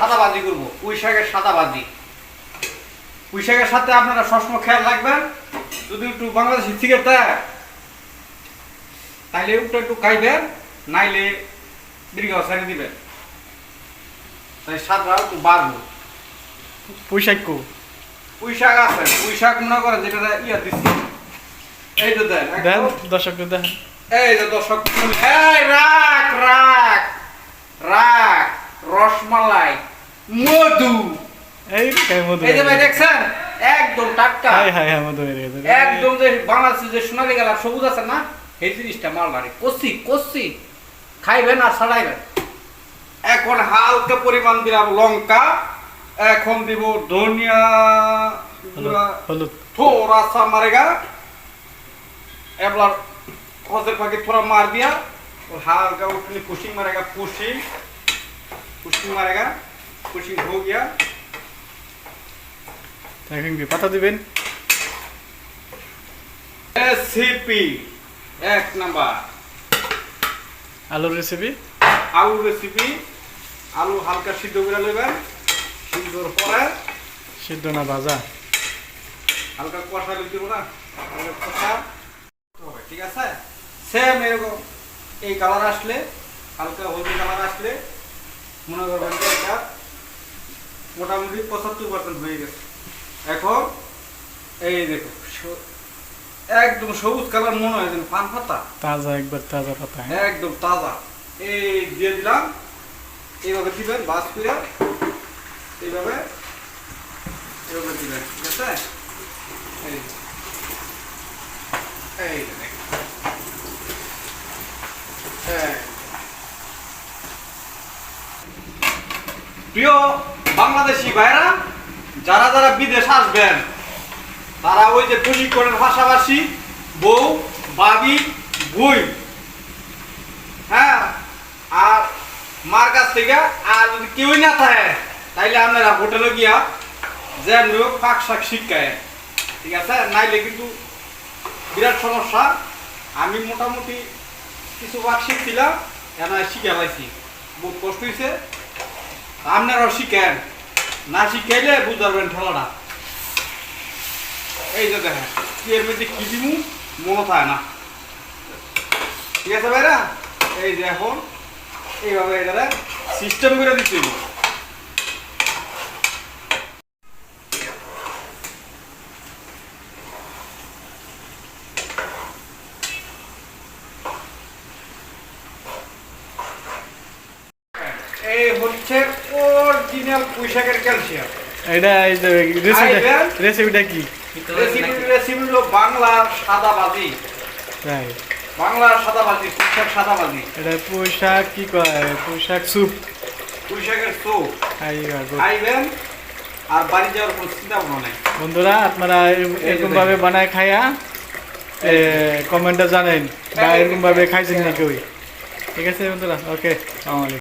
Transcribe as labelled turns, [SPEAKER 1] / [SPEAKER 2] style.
[SPEAKER 1] সাদা ভাজি করবো, পুঁই শাকের সাদা ভাজি। পুঁই শাকের সাথে আপনারা সবসময় খেয়াল রাখবেন, যদি একটু বাংলাদেশি সিগারেট দেয় তাইলে একটু খাইবেন, নাইলে দীর্ঘ ছাড়ি দিবেন, তাই স্বাদটা একটু বাড়বো।
[SPEAKER 2] পুঁই শাক
[SPEAKER 1] পুঁই শাক আছে, পুঁই শাক মনে করেন যেটা ইয়া দিচ্ছি, এই তো দেন
[SPEAKER 2] দেন দর্শক দেন।
[SPEAKER 1] এই যে দর্শক, এই রাখ রাখ রাখ রসমালাই মধু,
[SPEAKER 2] এই মধু,
[SPEAKER 1] এই যে ভাই দেখছেন একদম টাটকা।
[SPEAKER 2] হাই হাই হাই মধু বেরিয়ে গেছে
[SPEAKER 1] একদম যে বাংলাদেশে যে সোনালী কালার সবুজ আছে না, এই জিনিসটা মালবাড়ি কষি কষি খাইবেন আর ছাড়াইবেন। এখন হালকা পরিমাণ দিলাম লঙ্কা, এখন দিব ধনিয়া
[SPEAKER 2] হলুদ,
[SPEAKER 1] थोड़ा सा मारेगा, एबलर हौसले पाके थोड़ा मार दिया और हल्का उसने पुशिंग मारेगा, पुशिंग मारेगा, पुशिंग हो गया।
[SPEAKER 2] এখন কি পাতা দিবেন?
[SPEAKER 1] रेसिपी एक नंबर
[SPEAKER 2] আলুর রেসিপি।
[SPEAKER 1] आलू रेसिपी, आलू हल्का सिद्ध করে নেবেন, সিদ্ধর পরে
[SPEAKER 2] সিদ্ধ না ভাজা,
[SPEAKER 1] হালকা কষা দিব না, হালকা কষা হবে, ঠিক আছে। সেম এরকম এই কালার আসলে, হালকা হলদি কালার আসলে মনে করবেন যে এটা মোটামুটি 75% হয়ে গেছে। এখন এই দেখো একদম সবুজ কালার মনে হয় যেন পান পাতা,
[SPEAKER 2] তাজা একবার তাজা পাতা,
[SPEAKER 1] একদম তাজা। এই দিয়ে দিলাম, এইভাবে দিবেন বাস করে, এইভাবে এইভাবে দিবেন, ঠিক আছে। প্রিয় বাংলাদেশি ভাইরা, যারা যারা বিদেশ আসবেন তারা ওই যে প্রশিক্ষণের পাশাপাশি বউ বাবি বই, হ্যাঁ, আর মার কাছ থেকে আর যদি কেউই না থাকে তাইলে আপনারা হোটেলে গিয়া যে লোক পাক শাক শিক্ষায়, ঠিক আছে, নাইলে কিন্তু বিরাট সমস্যা। আমি মোটামুটি কিছু ভাগ শিখছিলাম, এখন শিখে পাইছি, বহুত কষ্ট হয়েছে। আপনারাও শিখেন, না শিখাইলে বুঝতে পারবেন ঠেলাটা। এই যে দেখেন কি এর মধ্যে কি দিমু মনে থাকে না, ঠিক আছে ভাইরা। এই যে এখন এইভাবে এটা সিস্টেম করে দিচ্ছি। এই হচ্ছে অরিজিনাল পুঁই শাকের ক্যালসিয়াম।
[SPEAKER 2] এটা এই যে রেসিপিটা কি?
[SPEAKER 1] রেসিপি হলো বাংলার সাদা ভাজি,
[SPEAKER 2] তাই
[SPEAKER 1] বাংলার সাদা ভাজি, পুঁই শাক সাদা ভাজি।
[SPEAKER 2] এটা পুঁই শাক কি কয়, পুঁই শাক স্যুপ,
[SPEAKER 1] পুঁই শাকের স্যুপ
[SPEAKER 2] খাইবেন
[SPEAKER 1] আর বাড়ি যাওয়ার কোনো চিন্তা ভাবনা নেই।
[SPEAKER 2] বন্ধুরা। আপনারা এরকম ভাবে বানায় খাইয়া কমেন্টে জানেন বা এরকম ভাবে খাইছেন নাকি, ঠিক আছে বন্ধুরা। ওকে, আসসালামু আলাইকুম।